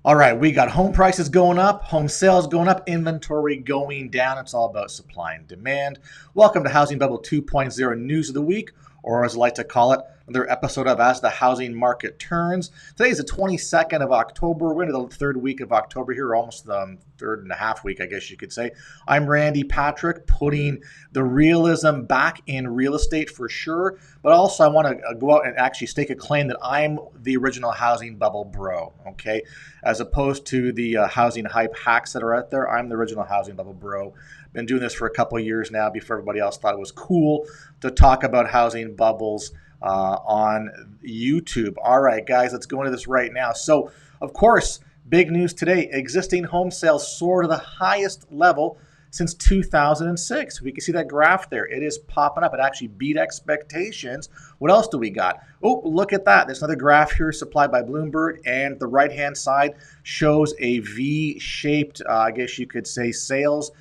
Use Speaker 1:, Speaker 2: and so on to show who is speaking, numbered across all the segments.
Speaker 1: All right, we got home prices going up, home sales going up, inventory going down. It's all about supply and demand. Welcome to Housing Bubble 2.0 News of the Week, or as I like to call it, another episode of As the Housing Market Turns. Today is the 22nd of October. We're into the third week of October here, almost the third and a half week, I guess you could say. I'm Randy Patrick, putting the realism back in real estate for sure, but also I want to go out and actually stake a claim that I'm the original housing bubble bro, okay? As opposed to the housing hype hacks that are out there, I'm the original housing bubble bro. Been doing this for a couple of years now before everybody else thought it was cool to talk about housing bubbles on YouTube. All right, guys, let's go into this right now. So, of course, big news today. Existing home sales soar to the highest level since 2006. We can see that graph there. It is popping up. It actually beat expectations. What else do we got? Oh, look at that. There's another graph here supplied by Bloomberg, and the right-hand side shows a V-shaped, I guess you could say, sales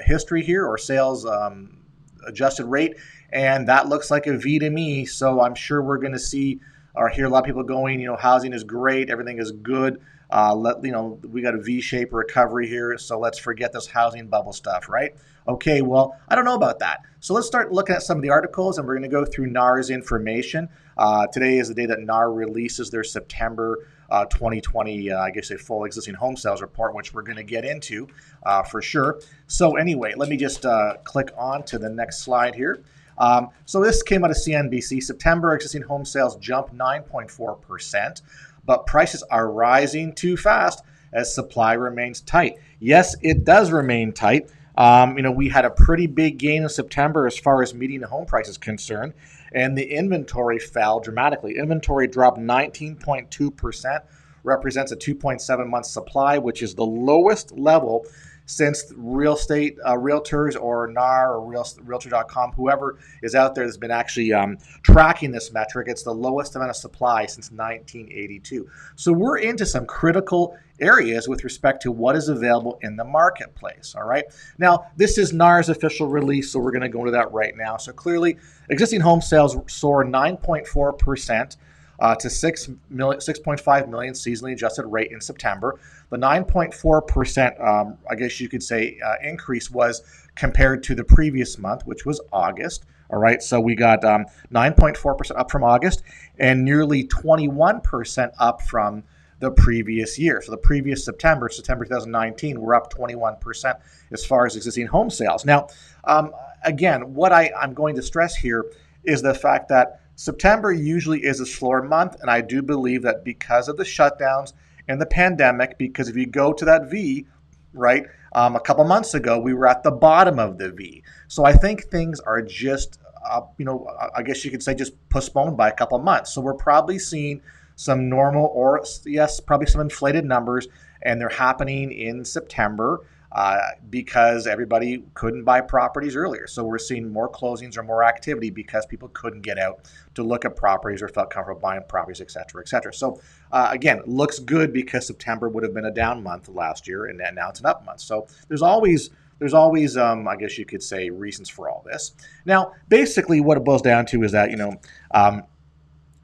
Speaker 1: history here, or sales adjusted rate, and that looks like a V to me. So I'm sure we're going to see or hear a lot of people going, housing is great, everything is good. We got a V-shaped recovery here, so let's forget this housing bubble stuff, right? Okay, well, I don't know about that. So let's start looking at some of the articles, and we're going to go through NAR's information. Today is the day that NAR releases their September 2020, I guess a full existing home sales report, which we're going to get into for sure. So anyway, let me just click on to the next slide here. So this came out of CNBC. September existing home sales jumped 9.4%, but prices are rising too fast as supply remains tight. Yes, it does remain tight. We had a pretty big gain in September as far as median home price is concerned, and the inventory fell dramatically. Inventory dropped 19.2%, represents a 2.7 month supply, which is the lowest level since real estate realtors or NAR or Realtor.com, whoever is out there has been actually tracking this metric. It's the lowest amount of supply since 1982. So we're into some critical areas with respect to what is available in the marketplace. All right. Now, this is NAR's official release, so we're going to go into that right now. So clearly, existing home sales soar 9.4%. To 6.5 million seasonally adjusted rate in September. The 9.4%, I guess you could say, increase was compared to the previous month, which was August. All right, so we got 9.4% up from August and nearly 21% up from the previous year. So the previous September 2019, we're up 21% as far as existing home sales. Now, again, what I'm going to stress here is the fact that September usually is a slower month, and I do believe that because of the shutdowns and the pandemic, because if you go to that V, right, a couple months ago, we were at the bottom of the V. So I think things are just, I guess you could say just postponed by a couple months. So we're probably seeing some normal or, yes, probably some inflated numbers, and they're happening in September. Because everybody couldn't buy properties earlier. So we're seeing more closings or more activity because people couldn't get out to look at properties or felt comfortable buying properties, et cetera, et cetera. So again, looks good because September would have been a down month last year, and now it's an up month. So there's always, I guess you could say, reasons for all this. Now, basically what it boils down to is that,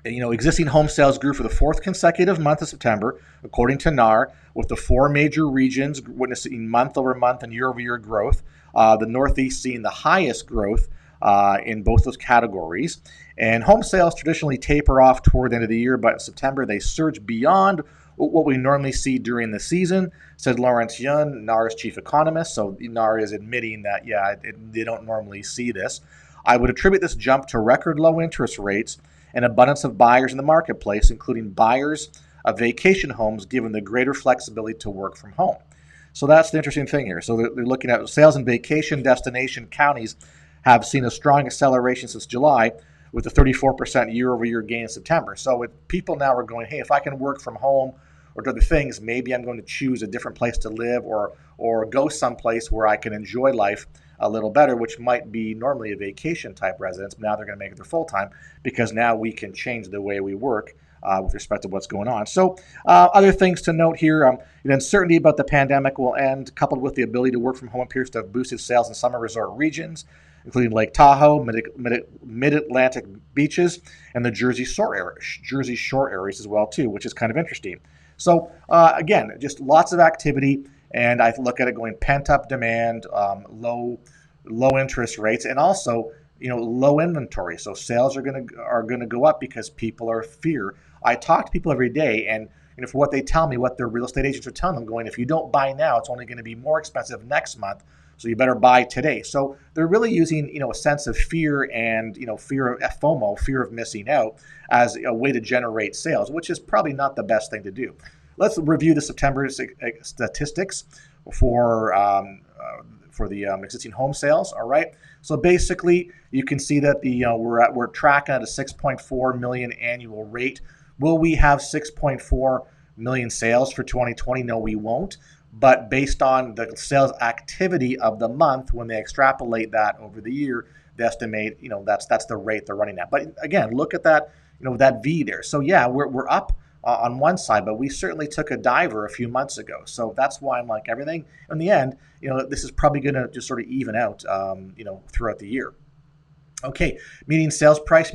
Speaker 1: existing home sales grew for the fourth consecutive month of September, according to NAR, with the four major regions witnessing month-over-month and year-over-year growth. The Northeast seeing the highest growth in both those categories. And home sales traditionally taper off toward the end of the year, but in September they surge beyond what we normally see during the season, said Lawrence Yun, NAR's chief economist. So NAR is admitting that, they don't normally see this. I would attribute this jump to record low interest rates and abundance of buyers in the marketplace, including buyers of vacation homes, given the greater flexibility to work from home. So that's the interesting thing here. So they're looking at sales in vacation destination counties have seen a strong acceleration since July, with a 34% year-over-year gain in September. So people now are going, hey, if I can work from home or do other things, maybe I'm going to choose a different place to live or go someplace where I can enjoy life a little better, which might be normally a vacation type residence. But now they're going to make it their full time because now we can change the way we work with respect to what's going on. So other things to note here, the uncertainty about the pandemic will end, coupled with the ability to work from home appears to have boosted sales in summer resort regions, including Lake Tahoe, Mid-Atlantic beaches, and the Jersey Shore areas as well too, which is kind of interesting. So again, just lots of activity, and I look at it going pent up demand, low interest rates, and also low inventory. So sales are gonna go up because people are fear. I talk to people every day, and for what they tell me, what their real estate agents are telling them, going, if you don't buy now, it's only going to be more expensive next month. So you better buy today. So they're really using, a sense of fear and, fear of FOMO, fear of missing out, as a way to generate sales, which is probably not the best thing to do. Let's review the September statistics for the existing home sales. All right. So basically, you can see that we're tracking at a 6.4 million annual rate. Will we have 6.4 million sales for 2020? No, we won't. But based on the sales activity of the month, when they extrapolate that over the year, they estimate, that's the rate they're running at. But again, look at that, that V there. So yeah, we're up on one side, but we certainly took a diver a few months ago. So that's why I'm like, everything in the end, this is probably going to just sort of even out, throughout the year. Okay, median sales price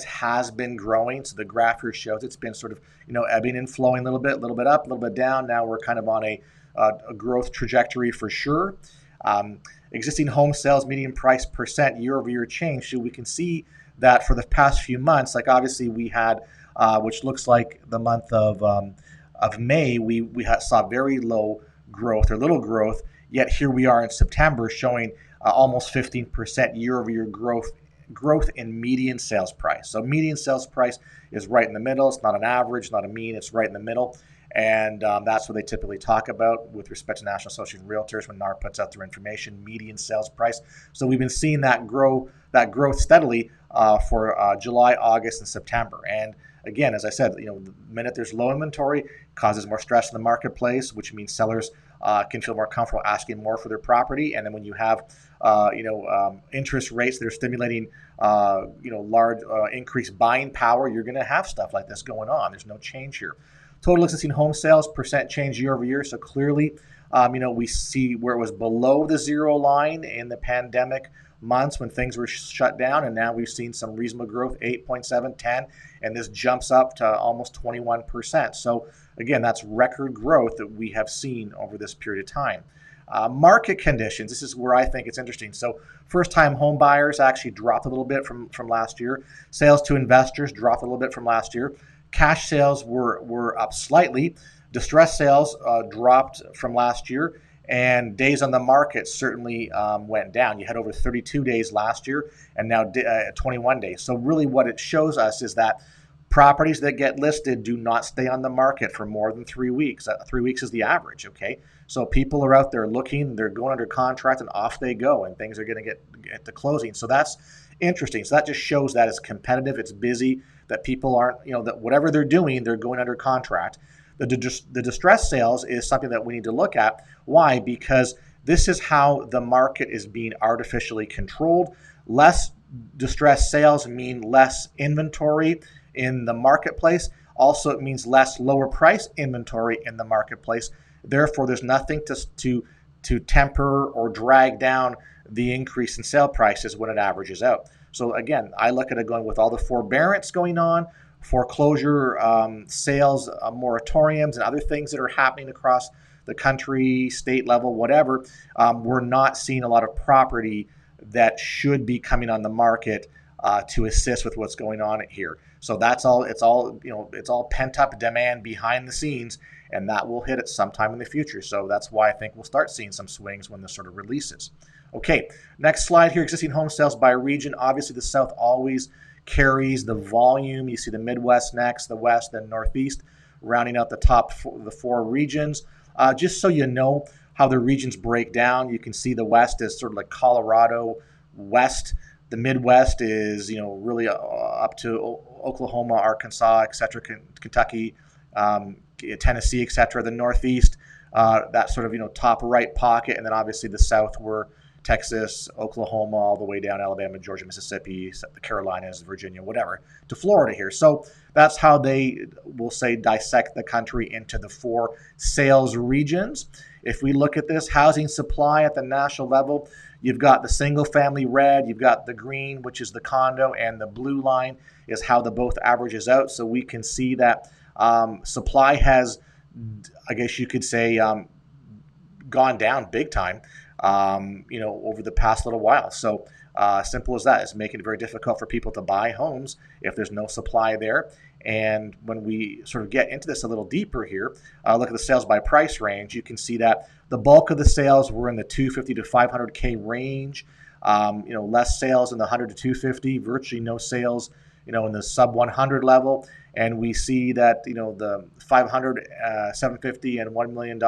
Speaker 1: has been growing. So the graph here shows it's been sort of, ebbing and flowing a little bit up, a little bit down. Now we're kind of on a growth trajectory for sure. Existing home sales median price percent year over year change. So we can see that for the past few months, like obviously we had, which looks like the month of May, we saw very low growth or little growth. Yet here we are in September showing almost 15% year over year growth in median sales price. So median sales price is right in the middle. It's not an average, not a mean. It's right in the middle. And that's what they typically talk about with respect to National Association of Realtors when NAR puts out their information, median sales price. So we've been seeing that growth steadily for July, August, and September. And again, as I said, the minute there's low inventory, causes more stress in the marketplace, which means sellers can feel more comfortable asking more for their property. And then when you have interest rates that are stimulating large increased buying power, you're going to have stuff like this going on. There's no change here. Total existing home sales percent change year over year. So clearly, we see where it was below the zero line in the pandemic months when things were shut down, and now we've seen some reasonable growth, 8.7, 10, and this jumps up to almost 21%. So again, that's record growth that we have seen over this period of time. Market conditions, this is where I think it's interesting. So first-time home buyers actually dropped a little bit from last year. Sales to investors dropped a little bit from last year. Cash sales were up slightly. Distressed sales dropped from last year. And days on the market certainly went down. You had over 32 days last year and now 21 days. So really what it shows us is that properties that get listed do not stay on the market for more than 3 weeks. 3 weeks is the average, okay? So people are out there looking, they're going under contract, and off they go, and things are going to get to closing. So that's interesting. So that just shows that it's competitive, it's busy, that people aren't, that whatever they're doing, they're going under contract. The distress sales is something that we need to look at. Why? Because this is how the market is being artificially controlled. Less distressed sales mean less inventory in the marketplace. Also, it means less lower price inventory in the marketplace. Therefore, there's nothing to temper or drag down the increase in sale prices when it averages out. So again, I look at it going with all the forbearance going on, foreclosure sales moratoriums and other things that are happening across the country, state level, whatever. We're not seeing a lot of property that should be coming on the market to assist with what's going on here. So that's all. It's all pent up demand behind the scenes, and that will hit it sometime in the future. So that's why I think we'll start seeing some swings when this sort of releases. Okay, next slide here, existing home sales by region. Obviously, the South always carries the volume. You see the Midwest next, the West, then Northeast, rounding out the four regions. Just so you know how the regions break down, you can see the West is sort of like Colorado West. The Midwest is, really up to Oklahoma, Arkansas, etc., Kentucky, Tennessee, etc. The Northeast, that sort of, top right pocket, and then obviously the South were Texas, Oklahoma, all the way down Alabama, Georgia, Mississippi, the Carolinas, Virginia, whatever, to Florida here. So that's how they will say dissect the country into the four sales regions. If we look at this housing supply at the national level, you've got the single family red, you've got the green, which is the condo, and the blue line is how the both averages out. So we can see that supply has I guess you could say, gone down big time, over the past little while. So simple as that. It's making it very difficult for people to buy homes if there's no supply there. And when we sort of get into this a little deeper here, look at the sales by price range, you can see that the bulk of the sales were in the 250 to 500K range. Less sales in the 100 to 250, virtually no sales, in the sub 100 level. And we see that, the 500, 750, and $1 million,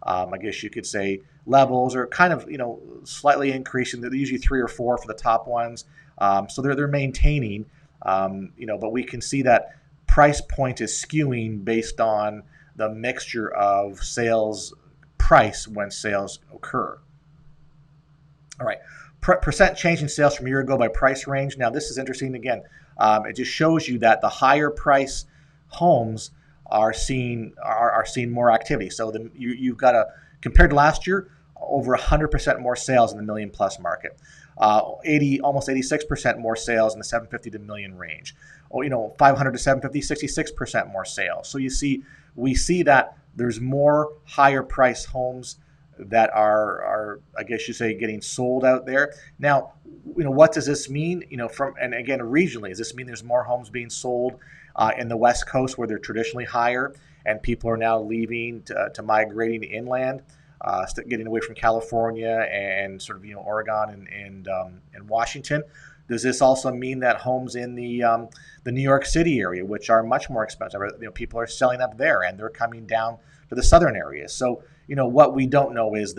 Speaker 1: I guess you could say, levels are kind of, slightly increasing. They're usually 3 or 4 for the top ones. So they're maintaining, but we can see that price point is skewing based on the mixture of sales price when sales occur. All right. Percent change in sales from a year ago by price range. Now, this is interesting. Again, it just shows you that the higher price homes are seeing more activity. So you've got compared to last year, over 100% more sales in the million plus market. Almost 86% more sales in the 750 to million range. 500 to 750, 66% more sales. So we see that there's more higher price homes that are I guess you say getting sold out there. Now, what does this mean? And again, regionally, does this mean there's more homes being sold in the West Coast where they're traditionally higher, and people are now leaving to migrating inland, getting away from California and sort of Oregon and Washington? Does this also mean that homes in the New York City area, which are much more expensive, people are selling up there and they're coming down to the southern areas? So what we don't know is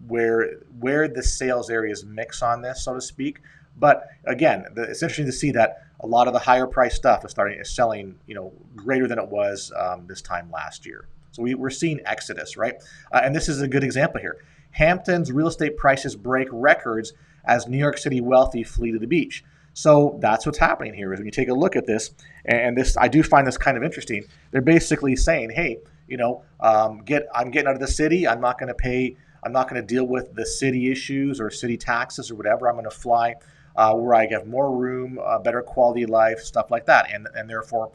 Speaker 1: where the sales areas mix on this, so to speak. But again, it's interesting to see that a lot of the higher price stuff is selling greater than it was this time last year. So we're seeing exodus, right? And this is a good example here. Hampton's real estate prices break records as New York City wealthy flee to the beach. So that's what's happening here. Is when you take a look at this, and this, I do find this kind of interesting. They're basically saying, hey, I'm getting out of the city. I'm not going to deal with the city issues or city taxes or whatever. I'm going to fly where I have more room, better quality of life, stuff like that. And therefore,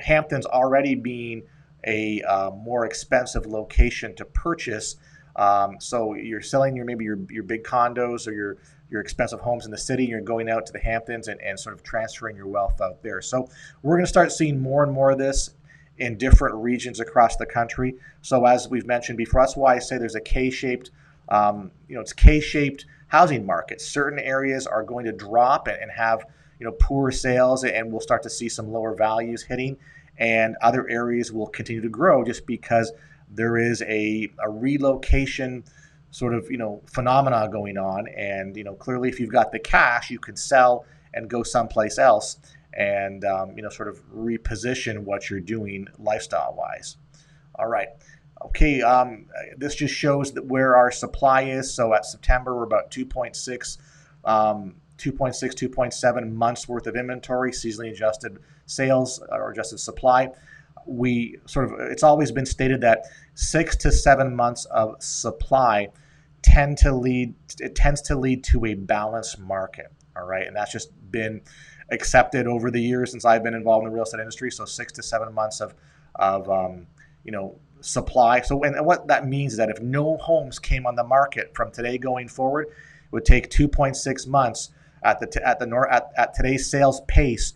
Speaker 1: Hampton's already being a more expensive location to purchase. So you're selling your big condos or your expensive homes in the city. You're going out to the Hamptons and sort of transferring your wealth out there. So we're going to start seeing more and more of this in different regions across the country. So as we've mentioned before, that's why I say there's a K-shaped, it's K-shaped housing market. Certain areas are going to drop and have, poor sales, and we'll start to see some lower values hitting, and other areas will continue to grow just because there is a relocation sort of, phenomena going on. And, clearly if you've got the cash, you can sell and go someplace else and, sort of reposition what you're doing lifestyle-wise. All right. Okay, this just shows that where our supply is. So at September, we're about 2.7 months worth of inventory, seasonally adjusted sales or adjusted supply. It's always been stated that 6 to 7 months of supply tends to lead to a balanced market. All right, and that's just been accepted over the years since I've been involved in the real estate industry. So 6 to 7 months of supply. So and what that means is that if no homes came on the market from today going forward, it would take 2.6 months at today's sales pace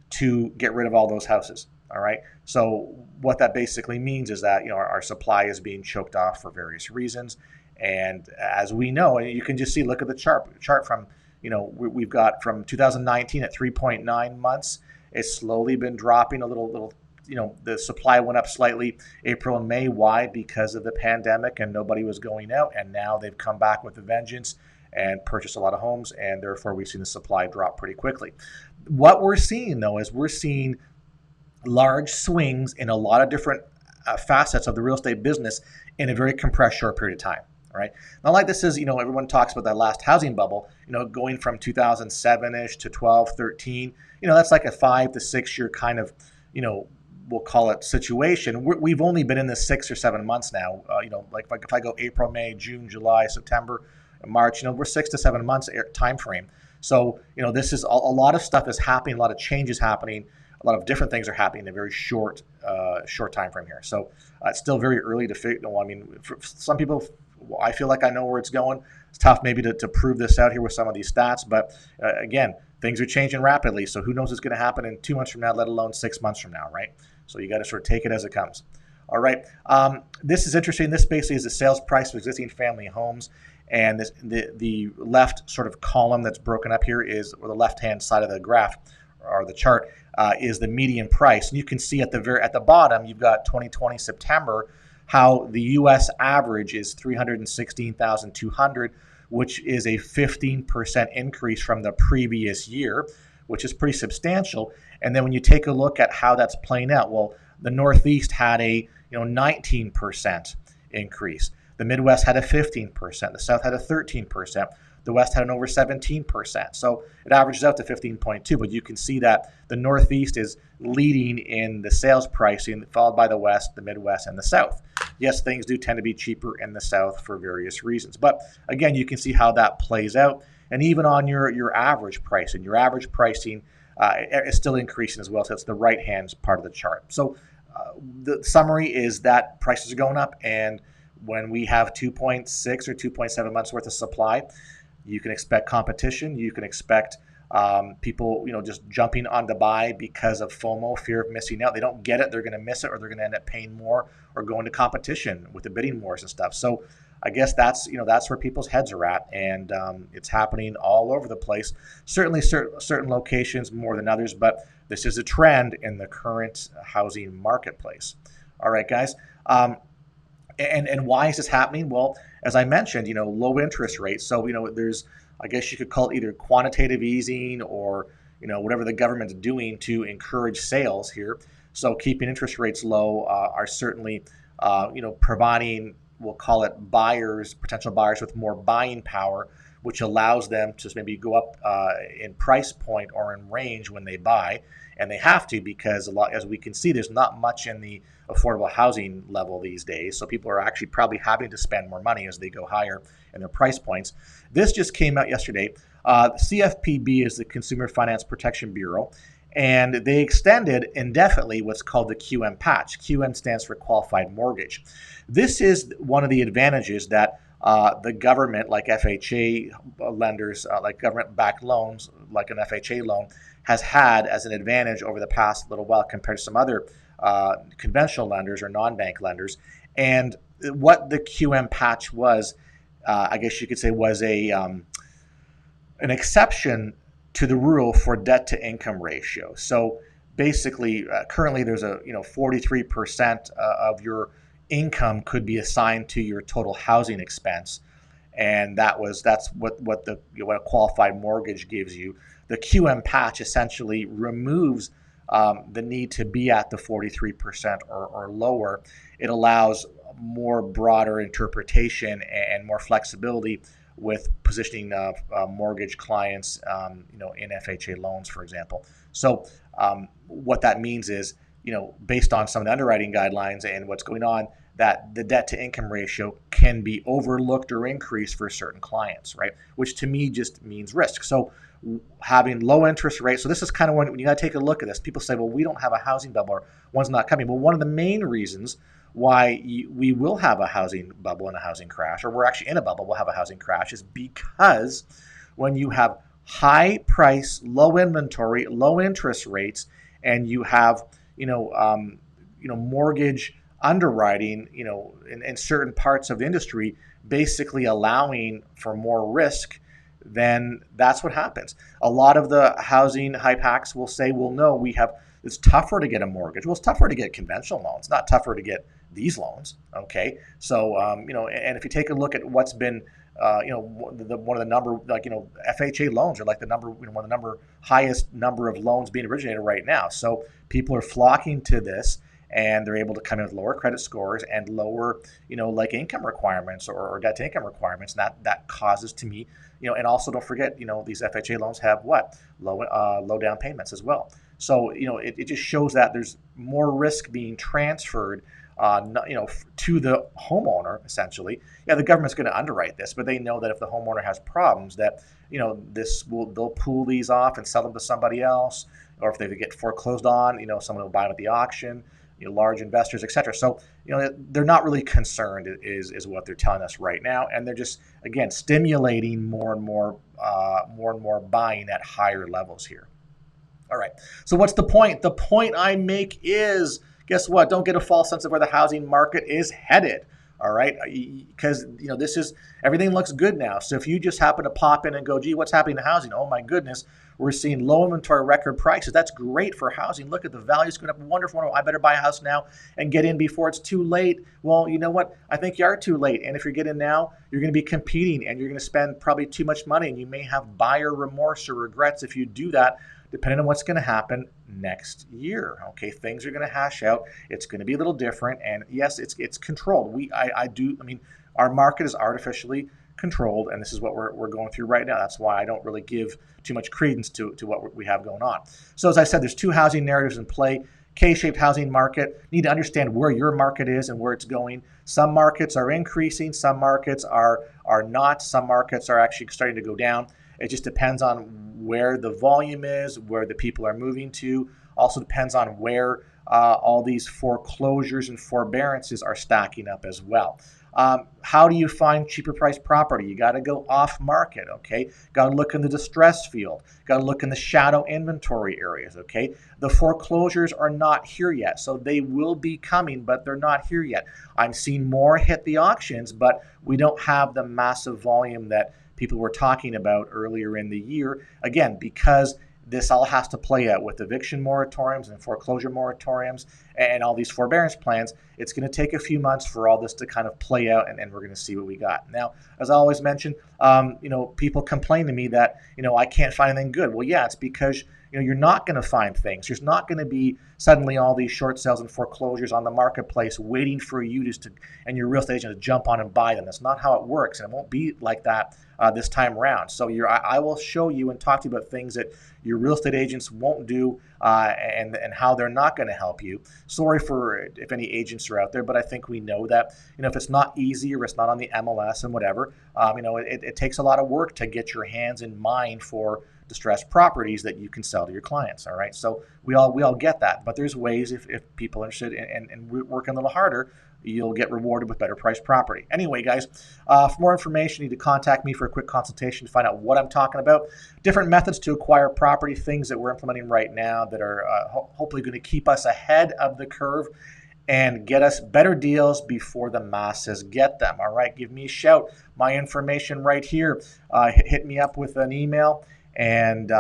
Speaker 1: to get rid of all those houses. All right. So what that basically means is that our supply is being choked off for various reasons. And as we know, and you can just look at the chart from we've got from 2019 at 3.9 months. It's slowly been dropping a little. The supply went up slightly April and May. Why? Because of the pandemic and nobody was going out. And now they've come back with a vengeance and purchased a lot of homes. And therefore, we've seen the supply drop pretty quickly. What we're seeing, though, is we're seeing large swings in a lot of different facets of the real estate business in a very compressed short period of time. All right. Not like this is, everyone talks about that last housing bubble, going from 2007-ish to 12, 13. That's like a 5 to 6 year kind of, we'll call it situation. We've only been in this 6 or 7 months now. Like if I go April, May, June, July, September, March, we're 6 to 7 months time frame. So, this is a lot of stuff is happening, a lot of changes happening a lot of different things are happening in a very short time frame here. So it's still very early to figure. Well, I mean, for some people, I feel like I know where it's going. It's tough maybe to prove this out here with some of these stats, but again, things are changing rapidly. So who knows what's going to happen in 2 months from now, let alone 6 months from now, right? So you got to sort of take it as it comes. All right. This is interesting. This basically is the sales price of existing family homes. And the left sort of column that's broken up here is, or the left-hand side of the graph or the chart is the median price. And you can see at the bottom, you've got 2020 September, how the U.S. average is $316,200, which is a 15% increase from the previous year, which is pretty substantial. And then when you take a look at how that's playing out, well, the Northeast had a 19% increase. The Midwest had a 15%. The South had a 13%. The West had an over 17%. So it averages out to 15.2. But you can see that the Northeast is leading in the sales pricing, followed by the West, the Midwest, and the South. Yes, things do tend to be cheaper in the South for various reasons. But again, you can see how that plays out. And even on your average pricing, is still increasing as well. So it's the right-hand part of the chart. So the summary is that prices are going up, and when we have 2.6 or 2.7 months worth of supply, you can expect competition. You can expect people, just jumping on to buy because of FOMO, fear of missing out. They don't get it. They're going to miss it, or they're going to end up paying more or going to competition with the bidding wars and stuff. So I guess that's where people's heads are at, and it's happening all over the place. Certainly certain locations more than others, but this is a trend in the current housing marketplace. All right, guys. And why is this happening? Well, as I mentioned, low interest rates. So, there's, I guess you could call it either quantitative easing or, whatever the government's doing to encourage sales here. So keeping interest rates low are certainly, providing, we'll call it potential buyers with more buying power, which allows them to maybe go up in price point or in range when they buy. And they have to, because as we can see, there's not much in the affordable housing level these days. So people are actually probably having to spend more money as they go higher in their price points. This just came out yesterday. The CFPB is the Consumer Finance Protection Bureau, and they extended indefinitely what's called the QM patch. QM stands for qualified mortgage. This is one of the advantages that the government, like FHA lenders, like government-backed loans, like an FHA loan, has had as an advantage over the past little while compared to some other conventional lenders or non-bank lenders. And what the QM patch was, I guess you could say, was an exception to the rule for debt to income ratio. So basically, currently there's a 43% of your income could be assigned to your total housing expense, and that's what a qualified mortgage gives you. The QM patch essentially removes the need to be at the 43% or lower. It allows more broader interpretation and more flexibility with positioning mortgage clients, in FHA loans, for example. So what that means is, based on some of the underwriting guidelines and what's going on, that the debt to income ratio can be overlooked or increased for certain clients, right? Which to me just means risk. So having low interest rates. So this is kind of when you got to take a look at this. People say, well, we don't have a housing bubble, or one's not coming. Well, one of the main reasons why we will have a housing bubble and a housing crash, or we're actually in a bubble, we'll have a housing crash, is because when you have high price, low inventory, low interest rates, and you have, mortgage underwriting, in certain parts of the industry, basically allowing for more risk, then that's what happens. A lot of the housing hype hacks will say, well, no, it's tougher to get a mortgage. Well, it's tougher to get conventional loans, not tougher to get these loans. Okay. So, and if you take a look at what's been, one of the number, FHA loans are like one of the highest number of loans being originated right now. So people are flocking to this, and they're able to come in with lower credit scores and lower, income requirements or debt to income requirements. And that causes, to me, and also don't forget, these FHA loans have low down payments as well. So, it just shows that there's more risk being transferred to the homeowner, essentially. Yeah, the government's going to underwrite this, but they know that if the homeowner has problems, that they'll pull these off and sell them to somebody else, or if they get foreclosed on, someone will buy them at the auction. Large investors, etc. So they're not really concerned, is what they're telling us right now, and they're just again stimulating more and more buying at higher levels here. All right. So what's the point? The point I make is, guess what? Don't get a false sense of where the housing market is headed. All right, because this is everything looks good now. So if you just happen to pop in and go, gee, what's happening to housing? Oh my goodness, we're seeing low inventory, record prices. That's great for housing. Look at the values going up. Wonderful. I better buy a house now and get in before it's too late. Well, you know what? I think you are too late. And if you're getting now, you're going to be competing and you're going to spend probably too much money, and you may have buyer remorse or regrets if you do that, depending on what's going to happen next year. Okay, things are going to hash out. It's going to be a little different, and yes, it's controlled. Our market is artificially controlled, and this is what we're going through right now. That's why I don't really give too much credence to what we have going on. So as I said, there's two housing narratives in play. K-shaped housing market. You need to understand where your market is and where it's going. Some markets are increasing, some markets are not. Some markets are actually starting to go down. It just depends on where the volume is, where the people are moving to. Also depends on where all these foreclosures and forbearances are stacking up as well. How do you find cheaper priced property? You got to go off market, okay? Got to look in the distress field. Got to look in the shadow inventory areas, okay? The foreclosures are not here yet, so they will be coming, but they're not here yet. I'm seeing more hit the auctions, but we don't have the massive volume that people were talking about earlier in the year. Again, because this all has to play out with eviction moratoriums and foreclosure moratoriums and all these forbearance plans. It's going to take a few months for all this to kind of play out, and we're going to see what we got. Now, as I always mention, people complain to me that, I can't find anything good. Well, yeah, it's because you're not going to find things. There's not going to be suddenly all these short sales and foreclosures on the marketplace waiting for you and your real estate agent to jump on and buy them. That's not how it works, and it won't be like that this time around. So I will show you and talk to you about things that your real estate agents won't do and how they're not going to help you. Sorry for if any agents are out there, but I think we know that if it's not easy or it's not on the MLS and whatever, it takes a lot of work to get your hands in mind for distressed properties that you can sell to your clients. All right, so we all get that, but there's ways if people are interested in working a little harder, you'll get rewarded with better priced property. Anyway, guys, for more information, you need to contact me for a quick consultation to find out what I'm talking about. Different methods to acquire property, things that we're implementing right now that are hopefully going to keep us ahead of the curve and get us better deals before the masses get them. All right, give me a shout. My information right here. Hit me up with an email and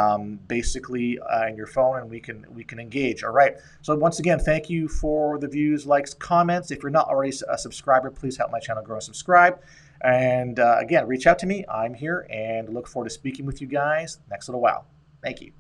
Speaker 1: basically in your phone, and we can engage. All right. So once again, thank you for the views, likes, comments. If you're not already a subscriber, please help my channel grow and subscribe. And again, reach out to me. I'm here and look forward to speaking with you guys next little while. Thank you.